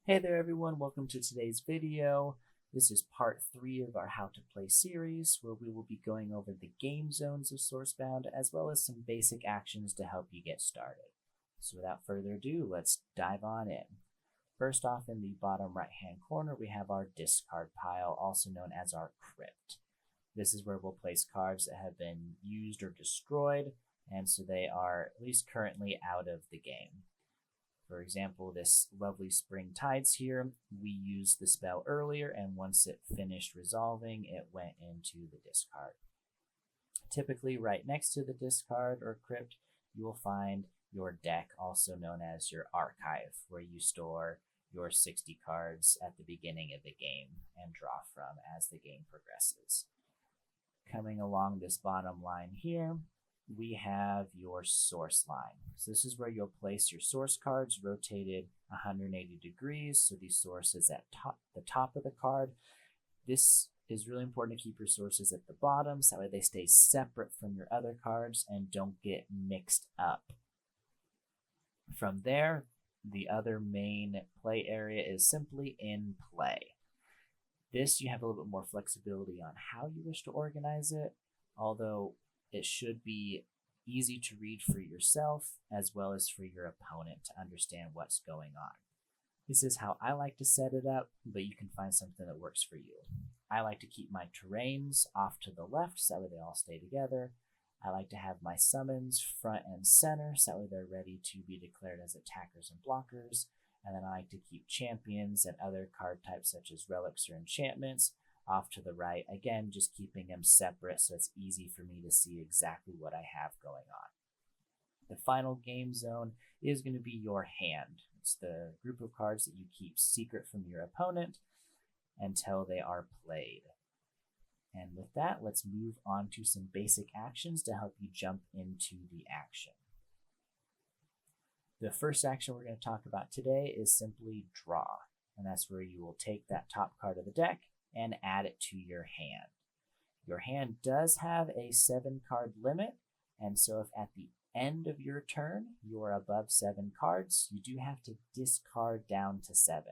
Hey there everyone, welcome to today's video. This is part 3 of our How to Play series, where we will be going over the game zones of Sourcebound, as well as some basic actions to help you get started. So without further ado, let's dive on in. First off, in the bottom right hand corner, we have our discard pile, also known as our crypt. This is where we'll place cards that have been used or destroyed, and so they are at least currently out of the game. For example, this lovely Spring Tides here, we used the spell earlier, and once it finished resolving, it went into the discard. Typically, right next to the discard or crypt, you will find your deck, also known as your archive, where you store your 60 cards at the beginning of the game and draw from as the game progresses. Coming along this bottom line here, we have your source line. So this is where you'll place your source cards rotated 180 degrees. So the source is at the top of the card. This is really important to keep your sources at the bottom, so that way they stay separate from your other cards and don't get mixed up. From there, the other main play area is simply in play. This, you have a little bit more flexibility on how you wish to organize it, although it should be easy to read for yourself as well as for your opponent to understand what's going on. This is how I like to set it up, but you can find something that works for you. I like to keep my terrains off to the left so that way they all stay together. I like to have my summons front and center so that way they're ready to be declared as attackers and blockers. And then I like to keep champions and other card types such as relics or enchantments off to the right, again just keeping them separate so it's easy for me to see exactly what I have going on. The final game zone is going to be your hand. It's the group of cards that you keep secret from your opponent until they are played. And with that, let's move on to some basic actions to help you jump into the action. The first action we're going to talk about today is simply draw, and that's where you will take that top card of the deck and add it to your hand. Your hand does have a 7-card limit, and so if at the end of your turn you are above 7 cards, you do have to discard down to 7.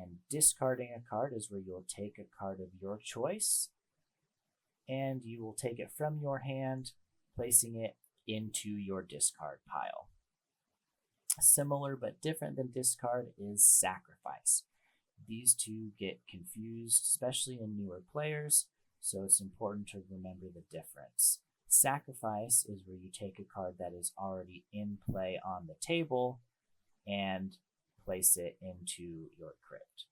And discarding a card is where you'll take a card of your choice, and you will take it from your hand, placing it into your discard pile. Similar but different than discard is sacrifice. These two get confused, especially in newer players, so it's important to remember the difference. Sacrifice is where you take a card that is already in play on the table and place it into your crypt.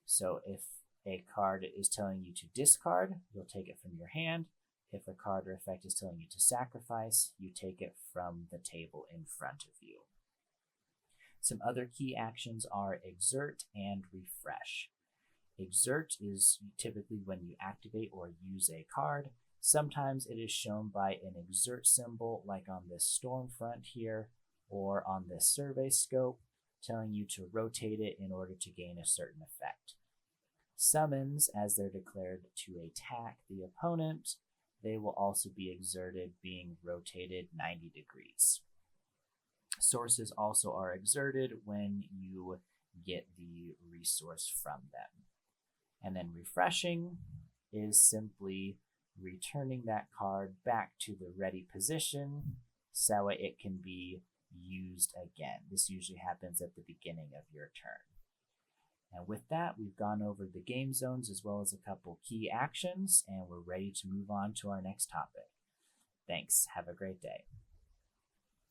So if a card is telling you to discard, you'll take it from your hand. If a card or effect is telling you to sacrifice, you take it from the table in front of you. Some other key actions are exert and refresh. Exert is typically when you activate or use a card. Sometimes it is shown by an exert symbol, like on this storm front here, or on this survey scope, telling you to rotate it in order to gain a certain effect. Summons, as they're declared to attack the opponent, they will also be exerted, being rotated 90 degrees. Sources also are exerted when you get the resource from them. And then refreshing is simply returning that card back to the ready position so it can be used again. This usually happens at the beginning of your turn. And with that, we've gone over the game zones as well as a couple key actions, and we're ready to move on to our next topic. Thanks. Have a great day.